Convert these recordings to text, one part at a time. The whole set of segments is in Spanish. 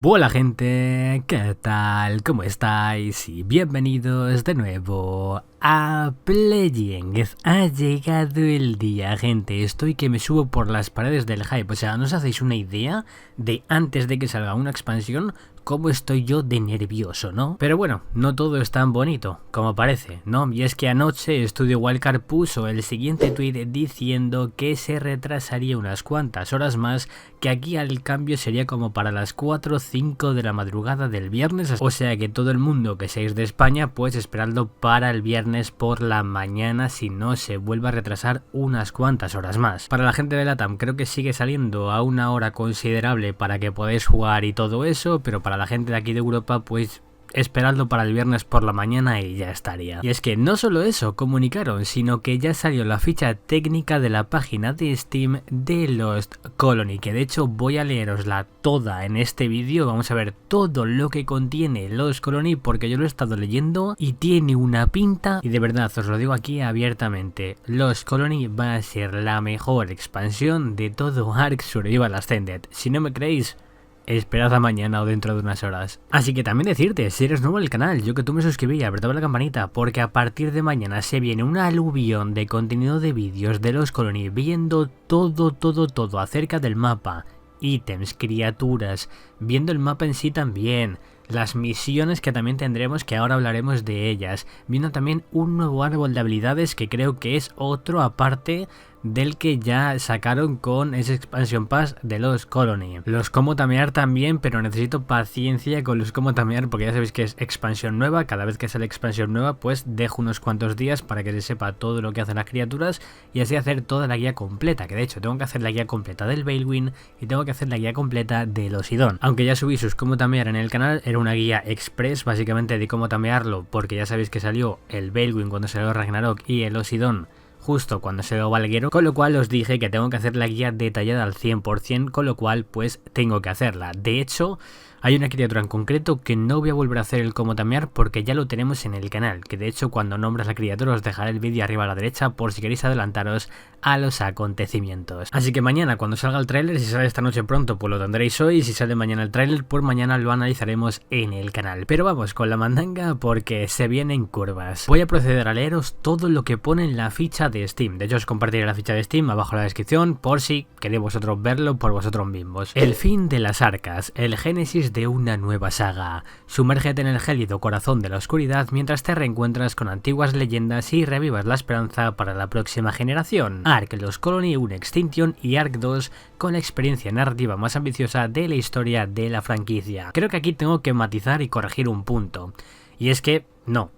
Hola gente, ¿qué tal? ¿Cómo estáis? Y bienvenidos de nuevo a Playing. Ha llegado el día, gente. Estoy que me subo por las paredes del hype. O sea, ¿no os hacéis una idea de antes de que salga una expansión cómo estoy yo de nervioso, ¿no? Pero bueno, no todo es tan bonito como parece, ¿no? Y es que anoche Studio Wildcard puso el siguiente tweet diciendo que se retrasaría unas cuantas horas más, que aquí al cambio sería como para las 4 o 5 de la madrugada del viernes, o sea que todo el mundo que seáis de España pues esperando para el viernes por la mañana, si no se vuelve a retrasar unas cuantas horas más. Para la gente de LATAM creo que sigue saliendo a una hora considerable para que podáis jugar y todo eso, pero para la gente de aquí de Europa pues esperando para el viernes por la mañana y ya estaría. Y es que no solo eso comunicaron, sino que ya salió la ficha técnica de la página de Steam de Lost Colony, que de hecho voy a leerosla toda en este vídeo. Vamos a ver todo lo que contiene Lost Colony porque yo lo he estado leyendo y tiene una pinta, y de verdad os lo digo aquí abiertamente, Lost Colony va a ser la mejor expansión de todo Ark Survival Ascended. Si no me creéis, esperad a mañana o dentro de unas horas. Así que también decirte, si eres nuevo en el canal, yo que tú me suscribí y apretaba la campanita, porque a partir de mañana se viene una aluvión de contenido de vídeos de Lost Colony, viendo todo acerca del mapa, ítems, criaturas, viendo el mapa en sí también, las misiones que también tendremos, que ahora hablaremos de ellas, viendo también un nuevo árbol de habilidades que creo que es otro aparte del que ya sacaron con ese Expansion Pass de Lost Colony. Los como tamear también, pero necesito paciencia con los como tamear porque ya sabéis que es expansión nueva. Cada vez que sale expansión nueva pues dejo unos cuantos días para que se sepa todo lo que hacen las criaturas y así hacer toda la guía completa, que de hecho tengo que hacer la guía completa del Balewind y tengo que hacer la guía completa del Osidón. Aunque ya subí sus como tamear en el canal, era una guía express básicamente de cómo tamearlo, porque ya sabéis que salió el Balewind cuando salió Ragnarok y el Osidón justo cuando se lo Valguero, con lo cual os dije que tengo que hacer la guía detallada al 100%, con lo cual pues tengo que hacerla. De hecho, hay una criatura en concreto que no voy a volver a hacer el cómo tamear porque ya lo tenemos en el canal, que de hecho cuando nombras la criatura os dejaré el vídeo arriba a la derecha por si queréis adelantaros a los acontecimientos. Así que mañana cuando salga el tráiler, si sale esta noche pronto pues lo tendréis hoy, y si sale mañana el tráiler pues mañana lo analizaremos en el canal. Pero vamos con la mandanga porque se vienen curvas. Voy a proceder a leeros todo lo que pone en la ficha de Steam. De hecho os compartiré la ficha de Steam abajo en la descripción por si queréis vosotros verlo por vosotros mismos. El fin de las arcas, el génesis de una nueva saga. Sumérgete en el gélido corazón de la oscuridad mientras te reencuentras con antiguas leyendas y revivas la esperanza para la próxima generación. Ark Lost Colony, un Extinction y Ark 2 con la experiencia narrativa más ambiciosa de la historia de la franquicia. Creo que aquí tengo que matizar y corregir un punto, y es que no.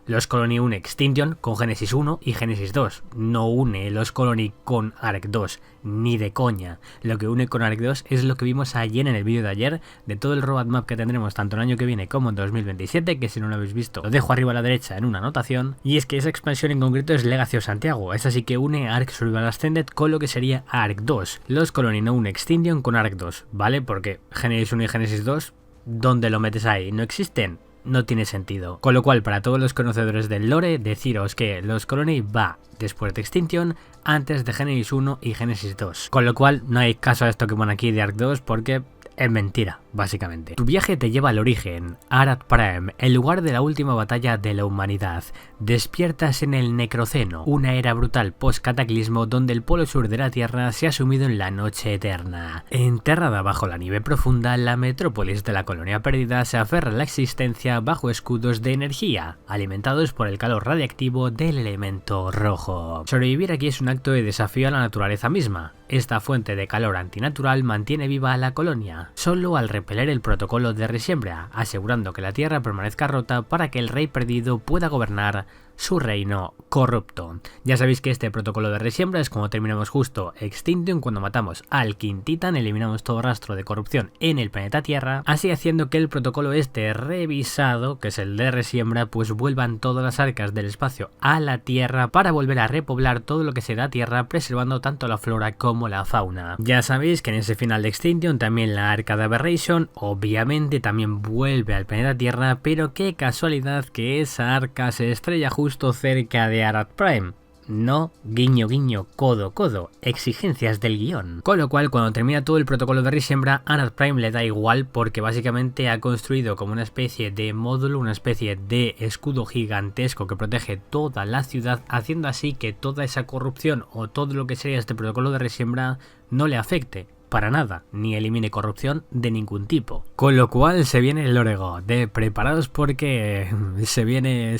Lost Colony une Extinction con Genesis 1 y Genesis 2. No une Lost Colony con Ark 2, ni de coña. Lo que une con Ark 2 es lo que vimos ayer en el vídeo de ayer, de todo el roadmap que tendremos tanto el año que viene como en 2027, que si no lo habéis visto lo dejo arriba a la derecha en una anotación. Y es que esa expansión en concreto es Legacy of Santiago. Esa sí que une Ark Survival Ascended con lo que sería Ark 2. Lost Colony no une Extinction con Ark 2, ¿vale? Porque Genesis 1 y Genesis 2, ¿dónde lo metes ahí? ¿No existen? No tiene sentido. Con lo cual, para todos los conocedores del lore, deciros que Lost Colony va después de Extinction, antes de Genesis 1 y Genesis 2. Con lo cual, no hay caso a esto que pone aquí de Ark 2 porque es mentira, básicamente. Tu viaje te lleva al origen, Arad Prime, el lugar de la última batalla de la humanidad. Despiertas en el Necroceno, una era brutal post-cataclismo donde el polo sur de la Tierra se ha sumido en la noche eterna. Enterrada bajo la nieve profunda, la metrópolis de la colonia perdida se aferra a la existencia bajo escudos de energía, alimentados por el calor radiactivo del elemento rojo. Sobrevivir aquí es un acto de desafío a la naturaleza misma. Esta fuente de calor antinatural mantiene viva a la colonia, solo al repeler el protocolo de resiembra, asegurando que la tierra permanezca rota para que el rey perdido pueda gobernar su reino corrupto. Ya sabéis que este protocolo de resiembra es como terminamos justo Extinction, cuando matamos al King Titan, eliminamos todo rastro de corrupción en el planeta Tierra, así haciendo que el protocolo este revisado, que es el de resiembra, pues vuelvan todas las arcas del espacio a la Tierra para volver a repoblar todo lo que será Tierra, preservando tanto la flora como la fauna. Ya sabéis que en ese final de Extinction también la arca de Aberration obviamente también vuelve al planeta Tierra, pero qué casualidad que esa arca se estrella justo cerca de Arad Prime. No, guiño guiño, codo codo, exigencias del guión. Con lo cual, cuando termina todo el protocolo de Resiembra, a Arad Prime le da igual porque básicamente ha construido como una especie de módulo, una especie de escudo gigantesco que protege toda la ciudad, haciendo así que toda esa corrupción o todo lo que sería este protocolo de Resiembra no le afecte. Para nada, ni elimine corrupción de ningún tipo. Con lo cual se viene el Orego, de preparados porque se viene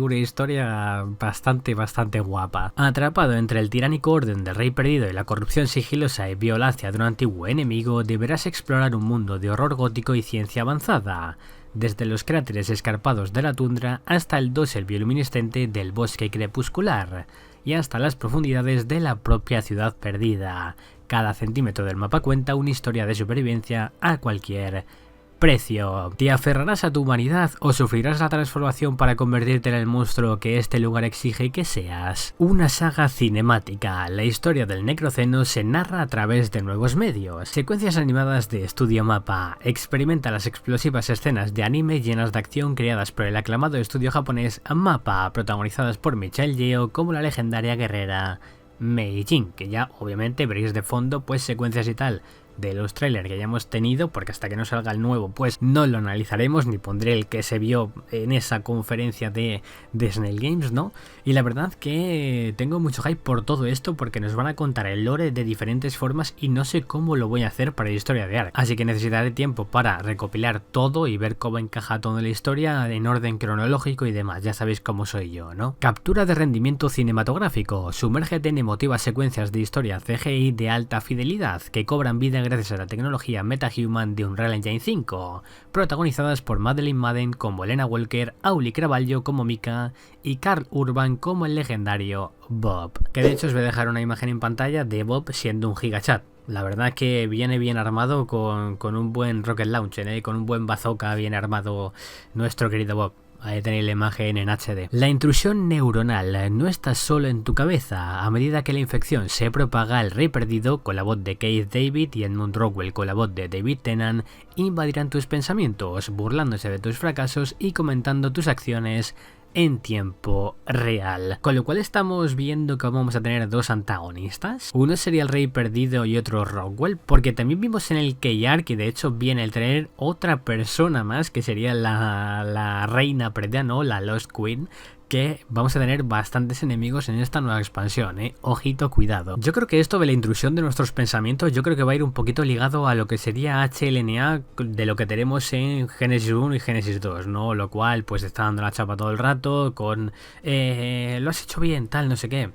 una historia bastante guapa. Atrapado entre el tiránico orden del rey perdido y la corrupción sigilosa y violencia de un antiguo enemigo, deberás explorar un mundo de horror gótico y ciencia avanzada. Desde los cráteres escarpados de la tundra hasta el dosel bioluminiscente del bosque crepuscular y hasta las profundidades de la propia ciudad perdida. Cada centímetro del mapa cuenta una historia de supervivencia a cualquier precio. ¿Te aferrarás a tu humanidad o sufrirás la transformación para convertirte en el monstruo que este lugar exige que seas? Una saga cinemática. La historia del Necroceno se narra a través de nuevos medios. Secuencias animadas de Estudio Mapa. Experimenta las explosivas escenas de anime llenas de acción creadas por el aclamado estudio japonés Mapa, protagonizadas por Michelle Yeoh como la legendaria guerrera Mei Jin, que ya obviamente veréis de fondo pues secuencias y tal de los trailers que ya hemos tenido, porque hasta que no salga el nuevo pues no lo analizaremos, ni pondré el que se vio en esa conferencia de Snail Games, ¿no? Y la verdad que tengo mucho hype por todo esto porque nos van a contar el lore de diferentes formas y no sé cómo lo voy a hacer para la historia de Ark, así que necesitaré tiempo para recopilar todo y ver cómo encaja toda la historia en orden cronológico y demás, ya sabéis cómo soy yo, ¿no? Captura de rendimiento cinematográfico. Sumérgete en emotivas secuencias de historia CGI de alta fidelidad que cobran vida gracias a la tecnología MetaHuman de Unreal Engine 5, protagonizadas por Madeleine Madden como Elena Walker, Auli Cravalho como Mika y Karl Urban como el legendario Bob, que de hecho os voy a dejar una imagen en pantalla de Bob siendo un gigachat. La verdad que viene bien armado con un buen rocket launcher, con un buen bazooka bien armado nuestro querido Bob. Ahí tenéis la imagen en HD. La intrusión neuronal no está solo en tu cabeza. A medida que la infección se propaga, el rey perdido, con la voz de Keith David, y Edmund Rockwell con la voz de David Tennant, invadirán tus pensamientos, burlándose de tus fracasos y comentando tus acciones en tiempo real. Con lo cual estamos viendo que vamos a tener dos antagonistas. Uno sería el rey perdido y otro Rockwell, porque también vimos en el Keyark que de hecho viene el traer otra persona más que sería la reina perdida, ¿no? La Lost Queen, que vamos a tener bastantes enemigos en esta nueva expansión, ojito, cuidado. Yo creo que esto de la intrusión de nuestros pensamientos, yo creo que va a ir un poquito ligado a lo que sería HLNA de lo que tenemos en Genesis 1 y Genesis 2, ¿no? Lo cual pues está dando la chapa todo el rato con lo has hecho bien, tal, no sé qué.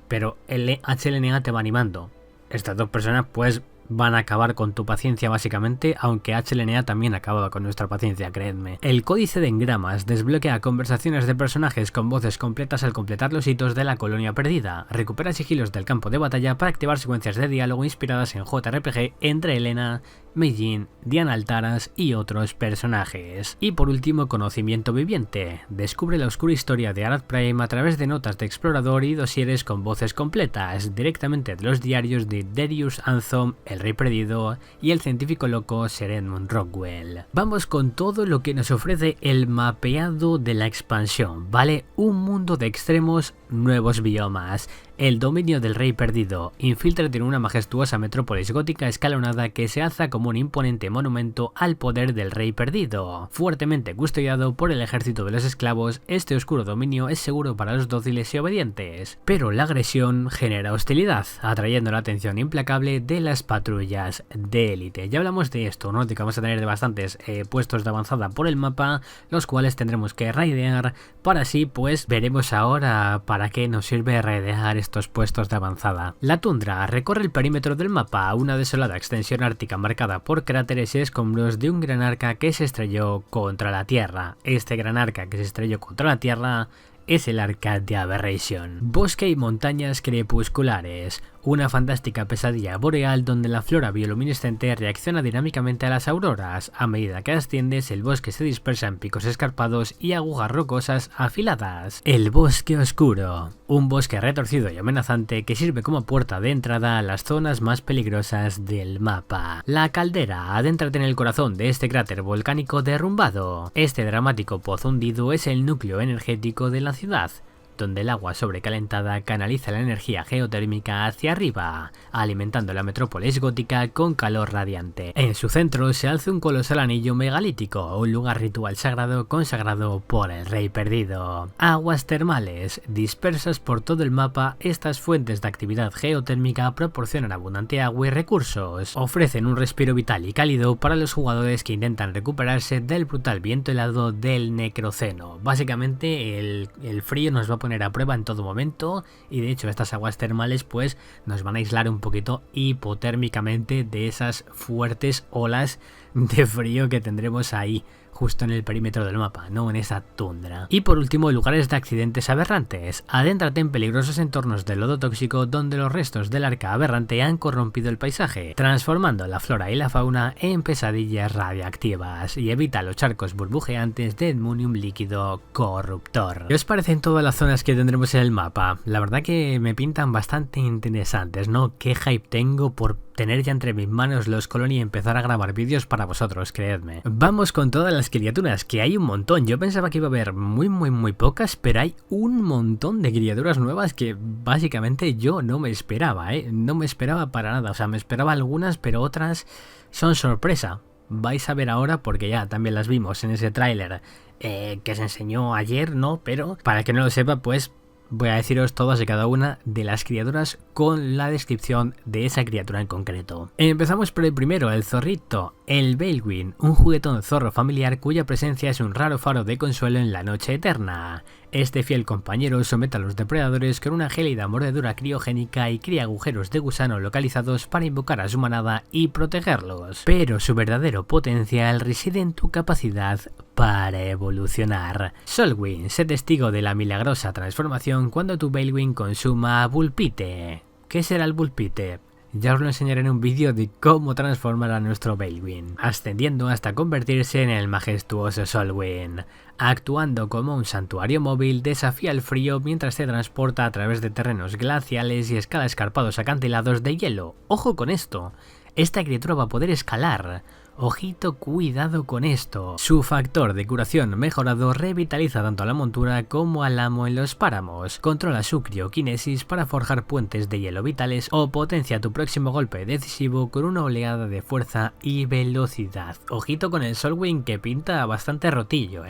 Pero el HLNA te va animando. Estas dos personas pues van a acabar con tu paciencia básicamente, aunque HLNA también acaba con nuestra paciencia, creedme. El códice de engramas desbloquea conversaciones de personajes con voces completas al completar los hitos de la colonia perdida. Recupera sigilos del campo de batalla para activar secuencias de diálogo inspiradas en JRPG entre Elena, Mei Jin, Diana Altaras y otros personajes. Y por último, conocimiento viviente. Descubre la oscura historia de Arad Prime a través de notas de explorador y dosieres con voces completas, directamente de los diarios de Darius Anthom, el rey perdido, y el científico loco Sir Edmund Rockwell. Vamos con todo lo que nos ofrece el mapeado de la expansión, ¿vale? Un mundo de extremos, nuevos biomas. El dominio del rey perdido. Infíltrate en una majestuosa metrópolis gótica escalonada que se alza como un imponente monumento al poder del rey perdido. Fuertemente custodiado por el ejército de los esclavos, este oscuro dominio es seguro para los dóciles y obedientes. Pero la agresión genera hostilidad, atrayendo la atención implacable de las patrullas de élite. Ya hablamos de esto, ¿no? De que vamos a tener de bastantes puestos de avanzada por el mapa, los cuales tendremos que raidear. Para así, pues, veremos ahora para qué nos sirve raidear estos puestos de avanzada. La tundra recorre el perímetro del mapa, una desolada extensión ártica marcada por cráteres y escombros de un gran arca que se estrelló contra la Tierra. Este gran arca que se estrelló contra la Tierra es el Arca de Aberration. Bosque y montañas crepusculares. Una fantástica pesadilla boreal donde la flora bioluminiscente reacciona dinámicamente a las auroras. A medida que asciendes, el bosque se dispersa en picos escarpados y agujas rocosas afiladas. El bosque oscuro. Un bosque retorcido y amenazante que sirve como puerta de entrada a las zonas más peligrosas del mapa. La caldera. Adéntrate en el corazón de este cráter volcánico derrumbado. Este dramático pozo hundido es el núcleo energético de la ciudad. donde el agua sobrecalentada canaliza la energía geotérmica hacia arriba, alimentando la metrópolis gótica con calor radiante. En su centro se alza un colosal anillo megalítico, un lugar ritual sagrado consagrado por el rey perdido. Aguas termales. Dispersas por todo el mapa, estas fuentes de actividad geotérmica proporcionan abundante agua y recursos. Ofrecen un respiro vital y cálido para los jugadores que intentan recuperarse del brutal viento helado del Necroceno. Básicamente el frío nos va a poner a prueba en todo momento, y de hecho estas aguas termales pues nos van a aislar un poquito hipotérmicamente de esas fuertes olas de frío que tendremos ahí justo en el perímetro del mapa, no en esa tundra. Y por último, lugares de accidentes aberrantes. Adéntrate en peligrosos entornos de lodo tóxico donde los restos del arca aberrante han corrompido el paisaje, transformando la flora y la fauna en pesadillas radioactivas, y evita los charcos burbujeantes de Edmunium líquido corruptor. ¿Qué os parecen todas las zonas que tendremos en el mapa? La verdad que me pintan bastante interesantes, ¿no? Qué hype tengo por tener ya entre mis manos los Colony y empezar a grabar vídeos para vosotros, creedme. Vamos con todas las criaturas, que hay un montón. Yo pensaba que iba a haber muy pocas, pero hay un montón de criaturas nuevas que básicamente yo no me esperaba, no me esperaba para nada. O sea, me esperaba algunas, pero otras son sorpresa. Vais a ver ahora porque ya también las vimos en ese tráiler que se enseñó ayer, ¿no? Pero para el que no lo sepa, pues voy a deciros todas y cada una de las criaturas con la descripción de esa criatura en concreto. Empezamos por el primero, el zorrito, el Balewind, un juguetón zorro familiar cuya presencia es un raro faro de consuelo en la noche eterna. Este fiel compañero somete a los depredadores con una gélida mordedura criogénica y cría agujeros de gusano localizados para invocar a su manada y protegerlos. Pero su verdadero potencial reside en tu capacidad para evolucionar. Solwyn, sé testigo de la milagrosa transformación cuando tu Balewind consuma Vulpite. ¿Qué será el Vulpite? Ya os lo enseñaré en un vídeo de cómo transformar a nuestro Balewind, ascendiendo hasta convertirse en el majestuoso Solwyn. Actuando como un santuario móvil, desafía el frío mientras se transporta a través de terrenos glaciales y escala escarpados acantilados de hielo. ¡Ojo con esto! Esta criatura va a poder escalar. Ojito, cuidado con esto. Su factor de curación mejorado revitaliza tanto a la montura como al amo en los páramos. Controla su crioquinesis para forjar puentes de hielo vitales o potencia tu próximo golpe decisivo con una oleada de fuerza y velocidad. Ojito con el Solwyn, que pinta bastante rotillo,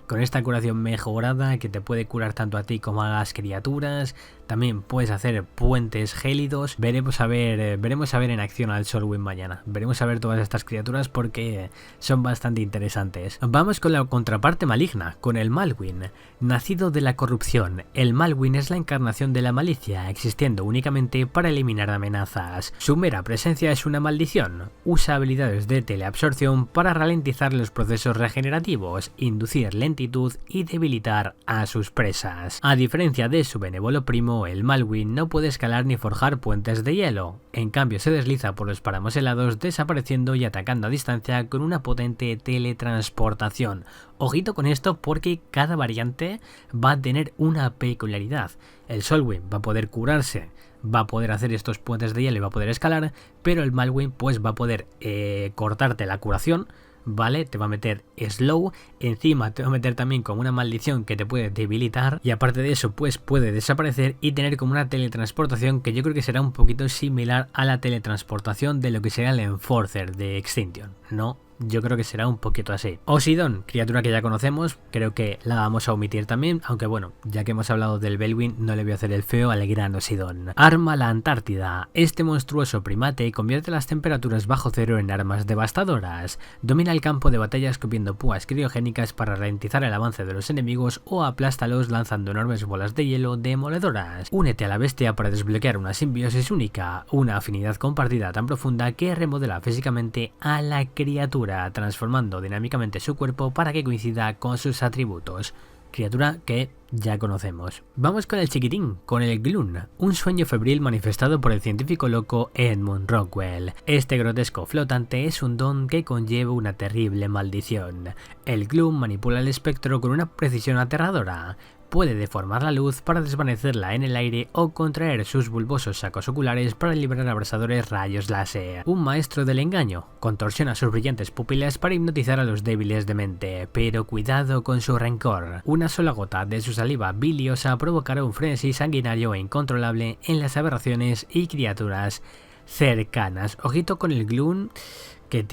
con esta curación mejorada que te puede curar tanto a ti como a las criaturas. También puedes hacer puentes gélidos. Veremos a ver en acción al Solwyn mañana. Veremos a ver todas estas criaturas porque son bastante interesantes. Vamos con la contraparte maligna, con el Malwyn. Nacido de la corrupción, el Malwyn es la encarnación de la malicia, existiendo únicamente para eliminar amenazas. Su mera presencia es una maldición. Usa habilidades de teleabsorción para ralentizar los procesos regenerativos, inducir lentitud y debilitar a sus presas. A diferencia de su benévolo primo, el Malwyn no puede escalar ni forjar puentes de hielo. En cambio, se desliza por los páramos helados, desapareciendo y atacando a distancia con una potente teletransportación. Ojito con esto porque cada variante va a tener una peculiaridad. El Solwyn va a poder curarse, va a poder hacer estos puentes de hielo y va a poder escalar, pero el Malwyn pues va a poder cortarte la curación, ¿vale? Te va a meter slow, encima te va a meter también como una maldición que te puede debilitar, y aparte de eso pues puede desaparecer y tener como una teletransportación que yo creo que será un poquito similar a la teletransportación de lo que será el Enforcer de Extinction, ¿no? Yo creo que será un poquito así. Osidon, criatura que ya conocemos, creo que la vamos a omitir también, aunque bueno, ya que hemos hablado del Balewind, no le voy a hacer el feo al gran Osidon. Arma la Antártida. Este monstruoso primate convierte las temperaturas bajo cero en armas devastadoras. Domina el campo de batalla escupiendo púas criogénicas para ralentizar el avance de los enemigos o aplástalos lanzando enormes bolas de hielo demoledoras. Únete a la bestia para desbloquear una simbiosis única, una afinidad compartida tan profunda que remodela físicamente a la criatura, transformando dinámicamente su cuerpo para que coincida con sus atributos. Criatura que ya conocemos. Vamos con el chiquitín, con el Gloom, un sueño febril manifestado por el científico loco Edmund Rockwell. Este grotesco flotante es un don que conlleva una terrible maldición. El Gloom manipula el espectro con una precisión aterradora. puede deformar la luz para desvanecerla en el aire o contraer sus bulbosos sacos oculares para liberar abrasadores rayos láser. Un maestro del engaño, contorsiona sus brillantes pupilas para hipnotizar a los débiles de mente, pero cuidado con su rencor. Una sola gota de su saliva biliosa provocará un frenesí sanguinario e incontrolable en las aberraciones y criaturas cercanas. Ojito con el Gloom, que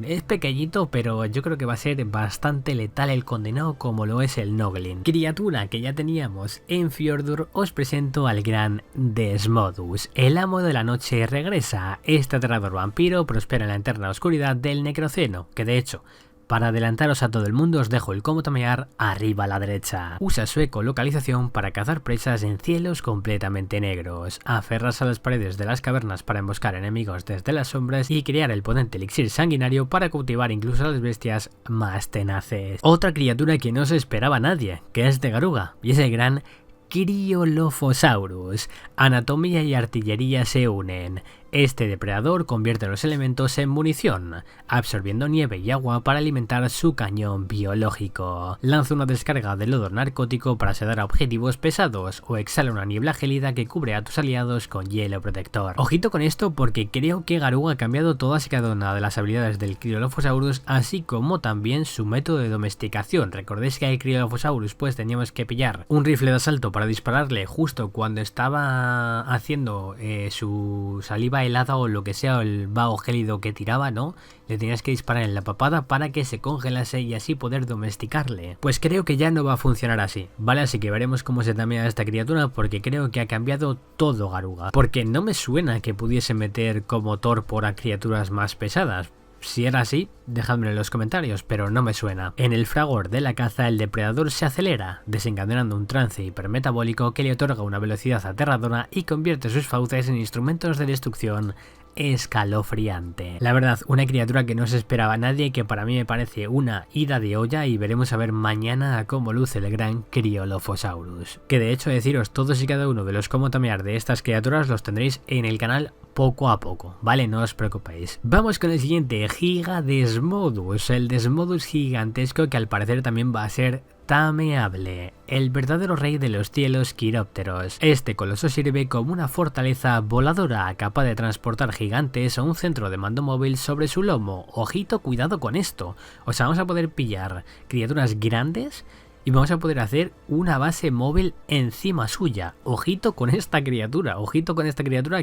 es pequeñito, pero yo creo que va a ser bastante letal el condenado, como lo es el Noglin. Criatura que ya teníamos en Fjordur, os presento al gran Desmodus. El amo de la noche regresa. Este aterrador vampiro prospera en la eterna oscuridad del Necroceno, que de hecho, para adelantaros a todo el mundo, os dejo el cómo tamear arriba a la derecha. Usa su ecolocalización para cazar presas en cielos completamente negros, aferrarse a las paredes de las cavernas para emboscar enemigos desde las sombras y crear el potente elixir sanguinario para cautivar incluso a las bestias más tenaces. Otra criatura que no se esperaba nadie, que es de Garuga, y es el gran Cryolophosaurus. Anatomía y artillería se unen. Este depredador convierte los elementos en munición, absorbiendo nieve y agua para alimentar su cañón biológico. Lanza una descarga de lodo narcótico para sedar a objetivos pesados o exhala una niebla gélida que cubre a tus aliados con hielo protector. Ojito con esto, porque creo que Garuga ha cambiado todas y cada una de las habilidades del Cryolophosaurus, así como también su método de domesticación. Recordéis que al Cryolophosaurus pues teníamos que pillar un rifle de asalto para dispararle justo cuando estaba haciendo su saliva helada o lo que sea, el vaho gélido que tiraba, ¿no? Le tenías que disparar en la papada para que se congelase y así poder domesticarle. Pues creo que ya no va a funcionar así, ¿vale? Así que veremos cómo se tamea esta criatura, porque creo que ha cambiado todo Garuga. Porque no me suena que pudiese meter como torpor a criaturas más pesadas. Si era así, dejadmelo en los comentarios, pero no me suena. En el fragor de la caza, el depredador se acelera, desencadenando un trance hipermetabólico que le otorga una velocidad aterradora y convierte sus fauces en instrumentos de destrucción escalofriante. La verdad, una criatura que no se esperaba a nadie, que para mí me parece una ida de olla, y veremos a ver mañana cómo luce el gran Cryolophosaurus. Que de hecho, deciros, todos y cada uno de los cómo tamear de estas criaturas los tendréis en el canal poco a poco, ¿vale? No os preocupéis. Vamos con el siguiente, Giga Desmodus, el Desmodus gigantesco que al parecer también va a ser tameable, el verdadero rey de los cielos quirópteros. Este coloso sirve como una fortaleza voladora capaz de transportar gigantes a un centro de mando móvil sobre su lomo. Ojito, cuidado con esto. O sea, vamos a poder pillar criaturas grandes y vamos a poder hacer una base móvil encima suya. Ojito con esta criatura,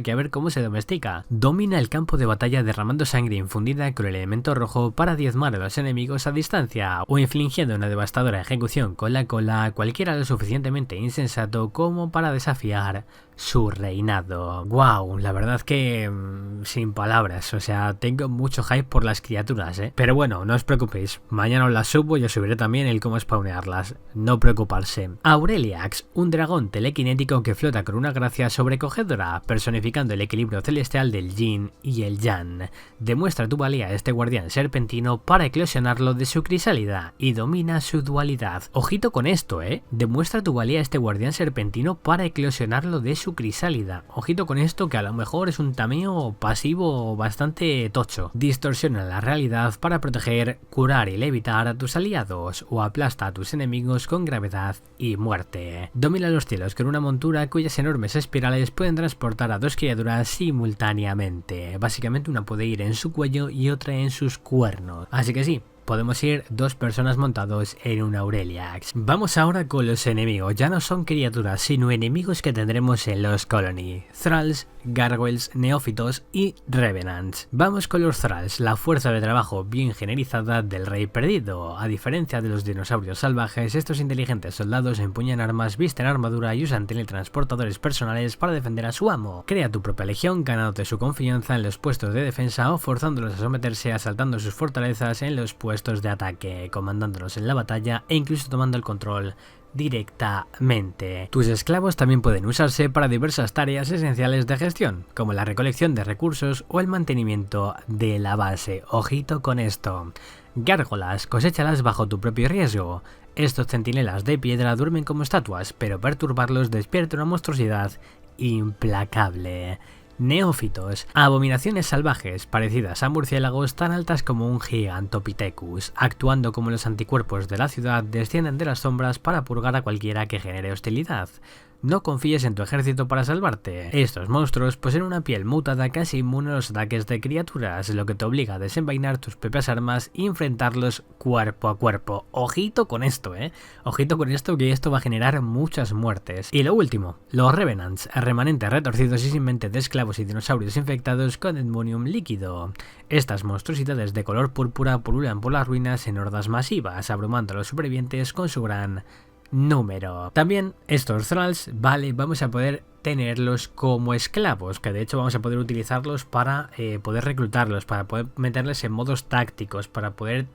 que a ver cómo se domestica. Domina el campo de batalla derramando sangre infundida con el elemento rojo para diezmar a los enemigos a distancia, o infligiendo una devastadora ejecución con la cola a cualquiera lo suficientemente insensato como para desafiar su reinado. Wow, la verdad que sin palabras, o sea, tengo mucho hype por las criaturas, pero bueno, no os preocupéis, mañana os las subo y os subiré también el cómo spawnearlas, no preocuparse. Aureliax, un dragón telequinético que flota con una gracia sobrecogedora, personificando el equilibrio celestial del yin y el yang. Demuestra tu valía a este guardián serpentino para eclosionarlo de su crisálida y domina su dualidad. Ojito con esto, demuestra tu valía a este guardián serpentino para eclosionarlo de su crisálida. Ojito con esto, que a lo mejor es un tameo pasivo bastante tocho. Distorsiona la realidad para proteger, curar y levitar a tus aliados, o aplasta a tus enemigos con gravedad y muerte. Domina los cielos con una montura cuyas enormes espirales pueden transportar a dos criaturas simultáneamente. Básicamente una puede ir en su cuello y otra en sus cuernos. Así que sí, podemos ir dos personas montados en un Aureliax. Vamos ahora con los enemigos. Ya no son criaturas, sino enemigos que tendremos en los Colony. Thralls, Gargoyles, Neófitos y Revenants. Vamos con los Thralls, la fuerza de trabajo bien generalizada del rey perdido. A diferencia de los dinosaurios salvajes, estos inteligentes soldados empuñan armas, visten armadura y usan teletransportadores personales para defender a su amo. Crea tu propia legión, ganándote su confianza en los puestos de defensa o forzándolos a someterse, asaltando sus fortalezas en los puestos de ataque, comandándolos en la batalla e incluso tomando el control directamente. Tus esclavos también pueden usarse para diversas tareas esenciales de gestión, como la recolección de recursos o el mantenimiento de la base. Ojito con esto. Gárgolas, coséchalas bajo tu propio riesgo. Estos centinelas de piedra duermen como estatuas, pero perturbarlos despierta una monstruosidad implacable. Neófitos, abominaciones salvajes parecidas a murciélagos tan altas como un Gigantopithecus, actuando como los anticuerpos de la ciudad, descienden de las sombras para purgar a cualquiera que genere hostilidad. No confíes en tu ejército para salvarte. Estos monstruos poseen una piel mutada casi inmune a los ataques de criaturas, lo que te obliga a desenvainar tus propias armas y enfrentarlos cuerpo a cuerpo. Ojito con esto, Ojito con esto, que esto va a generar muchas muertes. Y lo último, los Revenants, remanentes retorcidos y sin mente de esclavos y dinosaurios infectados con demonium líquido. Estas monstruosidades de color púrpura pululan por las ruinas en hordas masivas, abrumando a los supervivientes con su gran número. También estos Thralls, vamos a poder tenerlos como esclavos, que de hecho vamos a poder utilizarlos para poder reclutarlos, para poder meterles en modos tácticos, para poder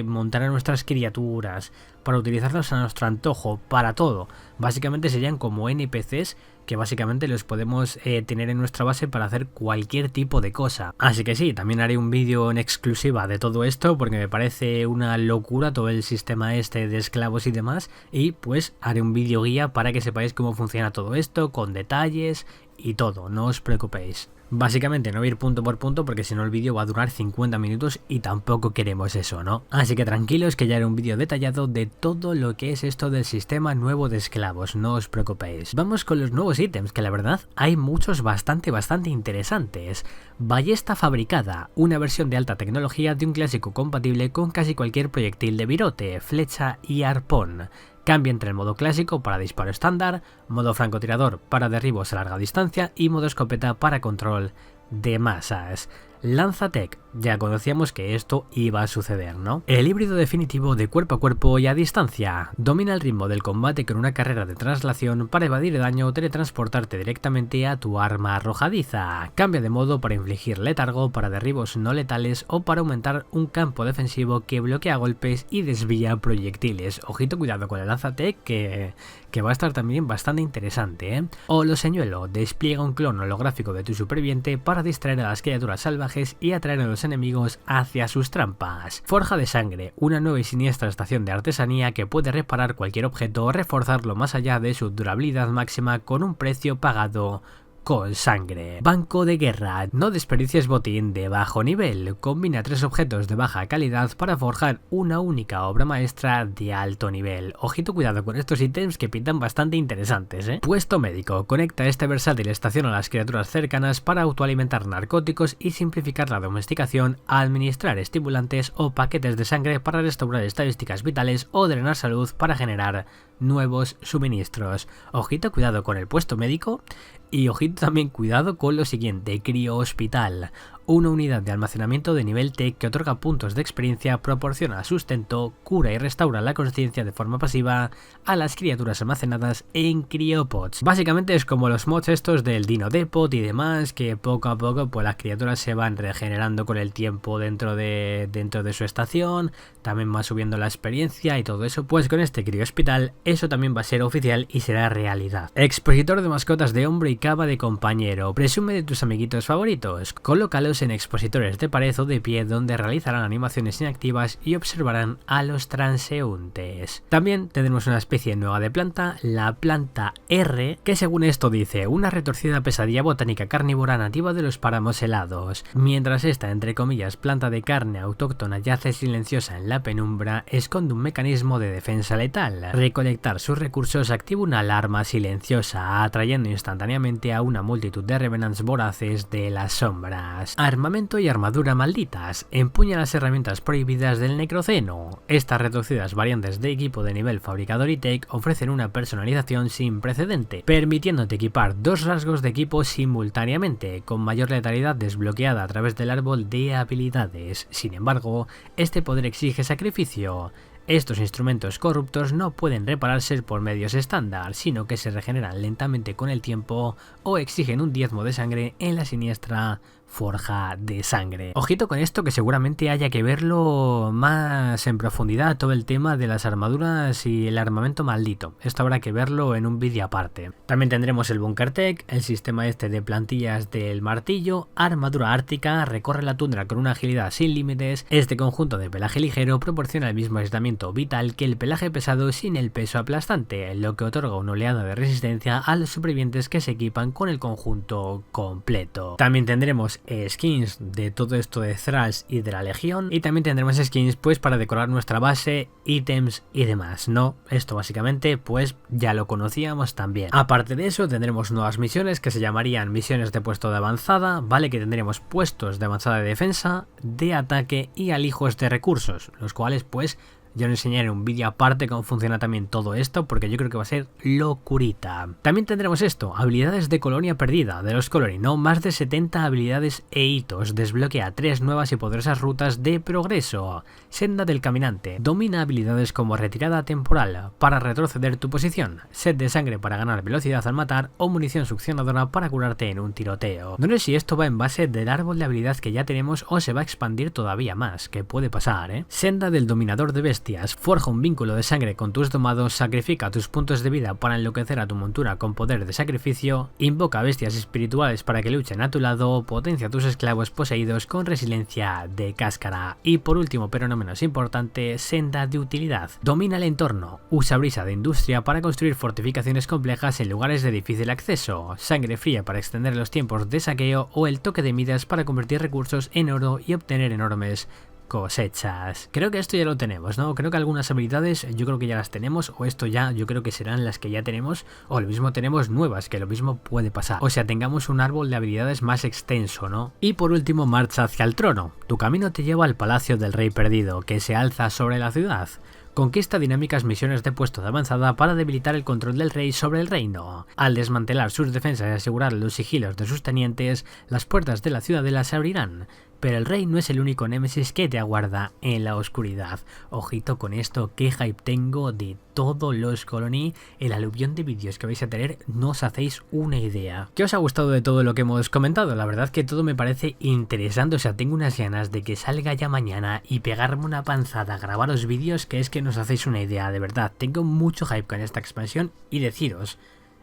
montar a nuestras criaturas, para utilizarlos a nuestro antojo, para todo. Básicamente serían como NPCs que básicamente los podemos tener en nuestra base para hacer cualquier tipo de cosa. Así que sí, también haré un vídeo en exclusiva de todo esto porque me parece una locura todo el sistema este de esclavos y demás, y pues haré un vídeo guía para que sepáis cómo funciona todo esto, con detalles y todo, no os preocupéis. Básicamente no voy a ir punto por punto porque si no el vídeo va a durar 50 minutos y tampoco queremos eso, ¿no? Así que tranquilos que ya haré un vídeo detallado de todo lo que es esto del sistema nuevo de esclavos, no os preocupéis. Vamos con los nuevos ítems, que la verdad hay muchos bastante interesantes. Ballesta fabricada, una versión de alta tecnología de un clásico compatible con casi cualquier proyectil de virote, flecha y arpón. Cambia entre el modo clásico para disparo estándar, modo francotirador para derribos a larga distancia y modo escopeta para control de masas. Lanzatech, ya conocíamos que esto iba a suceder, ¿no? El híbrido definitivo de cuerpo a cuerpo y a distancia. Domina el ritmo del combate con una carrera de traslación para evadir daño o teletransportarte directamente a tu arma arrojadiza. Cambia de modo para infligir letargo, para derribos no letales o para aumentar un campo defensivo que bloquea golpes y desvía proyectiles. Ojito, cuidado con el Lanzatech que va a estar también bastante interesante, ¿eh? O lo señuelo, despliega un clon holográfico de tu superviviente para distraer a las criaturas salvajes y atraer a los enemigos hacia sus trampas. Forja de sangre, una nueva y siniestra estación de artesanía que puede reparar cualquier objeto o reforzarlo más allá de su durabilidad máxima con un precio pagado con sangre. Banco de guerra, no desperdicies botín de bajo nivel, combina 3 objetos de baja calidad para forjar una única obra maestra de alto nivel. Ojito, cuidado con estos ítems que pintan bastante interesantes, ¿eh? Puesto médico, conecta este versátil estación a las criaturas cercanas para autoalimentar narcóticos y simplificar la domesticación, administrar estimulantes o paquetes de sangre para restaurar estadísticas vitales o drenar salud para generar nuevos suministros. Ojito, cuidado con el puesto médico. Y ojito también, cuidado con lo siguiente, Crio Hospital, una unidad de almacenamiento de nivel T que otorga puntos de experiencia, proporciona sustento, cura y restaura la consciencia de forma pasiva a las criaturas almacenadas en Criopods. Básicamente es como los mods estos del Dino Depot y demás, que poco a poco pues las criaturas se van regenerando con el tiempo dentro de su estación, también va subiendo la experiencia y todo eso. Pues con este Crio Hospital eso también va a ser oficial y será realidad. Expositor de mascotas de hombre y cava de compañero, presume de tus amiguitos favoritos, colócalos en expositores de pared o de pie donde realizarán animaciones inactivas y observarán a los transeúntes. También tendremos una especie nueva de planta, la planta R, que según esto dice, una retorcida pesadilla botánica carnívora nativa de los páramos helados. Mientras esta, entre comillas, planta de carne autóctona yace silenciosa en la penumbra, esconde un mecanismo de defensa letal. Recolectar sus recursos activa una alarma silenciosa, atrayendo instantáneamente a una multitud de revenants voraces de las sombras. Armamento y armadura malditas. Empuña las herramientas prohibidas del Necroceno. Estas reducidas variantes de equipo de nivel fabricador y tech ofrecen una personalización sin precedente, permitiéndote equipar 2 rasgos de equipo simultáneamente, con mayor letalidad desbloqueada a través del árbol de habilidades. Sin embargo, este poder exige sacrificio. Estos instrumentos corruptos no pueden repararse por medios estándar, sino que se regeneran lentamente con el tiempo o exigen un diezmo de sangre en la siniestra forja de sangre. Ojito con esto, que seguramente haya que verlo más en profundidad, todo el tema de las armaduras y el armamento maldito. Esto habrá que verlo en un vídeo aparte. También tendremos el Bunker Tech, el sistema este de plantillas del martillo, armadura ártica, recorre la tundra con una agilidad sin límites. Este conjunto de pelaje ligero proporciona el mismo aislamiento vital que el pelaje pesado sin el peso aplastante, lo que otorga una oleada de resistencia a los supervivientes que se equipan con el conjunto completo. También tendremos skins de todo esto de Thralls y de la Legión, y también tendremos skins pues para decorar nuestra base, ítems y demás, ¿no? Esto básicamente pues ya lo conocíamos también. Aparte de eso tendremos nuevas misiones que se llamarían misiones de puesto de avanzada, ¿vale? Que tendremos puestos de avanzada de defensa, de ataque y alijos de recursos, los cuales pues yo os enseñaré en un vídeo aparte cómo funciona también todo esto, porque yo creo que va a ser locurita. También tendremos esto, habilidades de colonia perdida, de los colony, ¿no? Más de 70 habilidades e hitos, desbloquea 3 nuevas y poderosas rutas de progreso. Senda del caminante, domina habilidades como retirada temporal, para retroceder tu posición, sed de sangre para ganar velocidad al matar, o munición succionadora para curarte en un tiroteo. No sé si esto va en base del árbol de habilidad que ya tenemos o se va a expandir todavía más, que puede pasar, ¿eh? Senda del dominador de bestias, forja un vínculo de sangre con tus domados, sacrifica tus puntos de vida para enloquecer a tu montura con poder de sacrificio, invoca bestias espirituales para que luchen a tu lado, potencia a tus esclavos poseídos con resiliencia de cáscara. Y por último, pero no menos importante, senda de utilidad, domina el entorno, usa brisa de industria para construir fortificaciones complejas en lugares de difícil acceso, sangre fría para extender los tiempos de saqueo, o el toque de Midas para convertir recursos en oro y obtener enormes cosechas. Creo que esto ya lo tenemos, ¿no? Creo que algunas habilidades yo creo que ya las tenemos, o esto ya yo creo que serán las que ya tenemos, o lo mismo tenemos nuevas, que lo mismo puede pasar. O sea, tengamos un árbol de habilidades más extenso, ¿no? Y por último, marcha hacia el trono. Tu camino te lleva al palacio del rey perdido, que se alza sobre la ciudad. Conquista dinámicas misiones de puesto de avanzada para debilitar el control del rey sobre el reino. Al desmantelar sus defensas y asegurar los sigilos de sus tenientes, las puertas de la ciudadela se abrirán. Pero el rey no es el único némesis que te aguarda en la oscuridad. Ojito con esto, qué hype tengo de todos los colony, el aluvión de vídeos que vais a tener, no os hacéis una idea. ¿Qué os ha gustado de todo lo que hemos comentado? La verdad que todo me parece interesante, o sea, tengo unas ganas de que salga ya mañana y pegarme una panzada a grabaros vídeos que es que no os hacéis una idea, de verdad. Tengo mucho hype con esta expansión y deciros,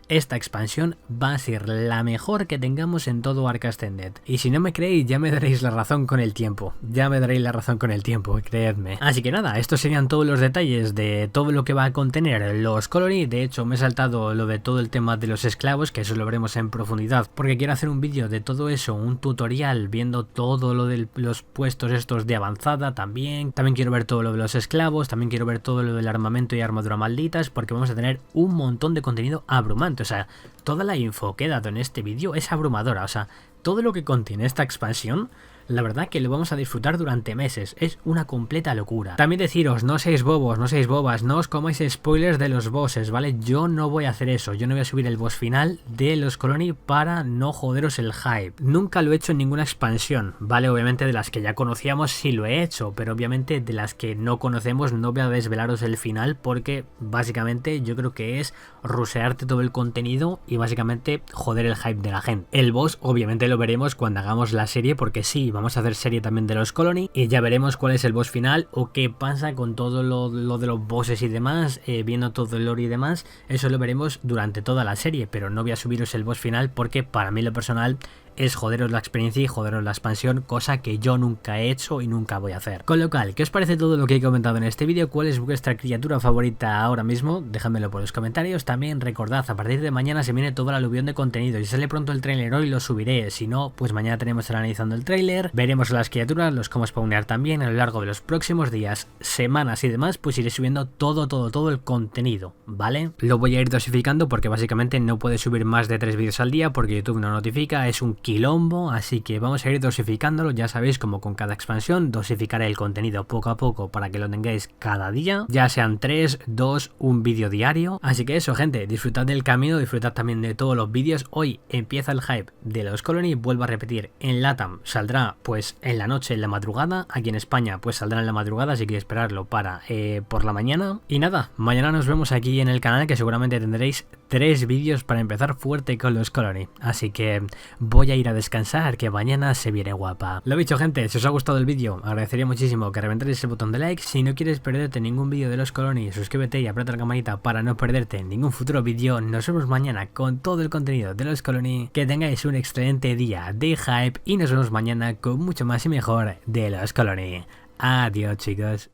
esta expansión va a ser la mejor que tengamos en todo Ark Ascended. Y si no me creéis, ya me daréis la razón con el tiempo. Ya me daréis la razón con el tiempo, creedme. Así que nada, estos serían todos los detalles de todo lo que va a contener los colony. De hecho, me he saltado lo de todo el tema de los esclavos, que eso lo veremos en profundidad, porque quiero hacer un vídeo de todo eso, un tutorial, viendo todo lo de los puestos estos de avanzada también. También quiero ver todo lo de los esclavos, también quiero ver todo lo del armamento y armadura malditas, porque vamos a tener un montón de contenido abrumante. O sea, toda la info que he dado en este vídeo es abrumadora. O sea, todo lo que contiene esta expansión, la verdad que lo vamos a disfrutar durante meses, es una completa locura. También deciros, no seáis bobos, no seáis bobas, no os comáis spoilers de los bosses, ¿vale? Yo no voy a hacer eso, yo no voy a subir el boss final de los colony para no joderos el hype. Nunca lo he hecho en ninguna expansión, ¿vale? Obviamente de las que ya conocíamos sí lo he hecho, pero obviamente de las que no conocemos no voy a desvelaros el final, porque básicamente yo creo que es rusearte todo el contenido y básicamente joder el hype de la gente. El boss obviamente lo veremos cuando hagamos la serie, porque sí, vamos a hacer serie también de los colony y ya veremos cuál es el boss final o qué pasa con todo lo de los bosses y demás, viendo todo el lore y demás. Eso lo veremos durante toda la serie, pero no voy a subiros el boss final porque para mí lo personal es joderos la experiencia y joderos la expansión, cosa que yo nunca he hecho y nunca voy a hacer. Con lo cual, ¿qué os parece todo lo que he comentado en este vídeo? ¿Cuál es vuestra criatura favorita ahora mismo? Dejadmelo por los comentarios. También recordad, a partir de mañana se viene todo el aluvión de contenido. Si sale pronto el trailer hoy lo subiré, si no, pues mañana tenemos el analizando el trailer, veremos las criaturas, los cómo spawnear también. A lo largo de los próximos días, semanas y demás, pues iré subiendo todo el contenido, ¿vale? Lo voy a ir dosificando porque básicamente no puede subir más de 3 vídeos al día porque YouTube no notifica, es un quilombo, así que vamos a ir dosificándolo. Ya sabéis, como con cada expansión, dosificaré el contenido poco a poco para que lo tengáis cada día, ya sean 3, 2, un vídeo diario. Así que eso, gente, disfrutad del camino, disfrutad también de todos los vídeos. Hoy empieza el hype de los colony, vuelvo a repetir, en LATAM saldrá pues en la noche, en la madrugada, aquí en España pues saldrá en la madrugada, así que esperarlo para por la mañana. Y nada, mañana nos vemos aquí en el canal, que seguramente tendréis 3 vídeos para empezar fuerte con los Colony. Así que voy a ir a descansar, que mañana se viene guapa. Lo dicho, gente, si os ha gustado el vídeo, agradecería muchísimo que reventéis el botón de like. Si no quieres perderte ningún vídeo de los Colony, suscríbete y aprieta la campanita para no perderte ningún futuro vídeo. Nos vemos mañana con todo el contenido de los Colony. Que tengáis un excelente día de hype y nos vemos mañana con mucho más y mejor de los Colony. Adiós, chicos.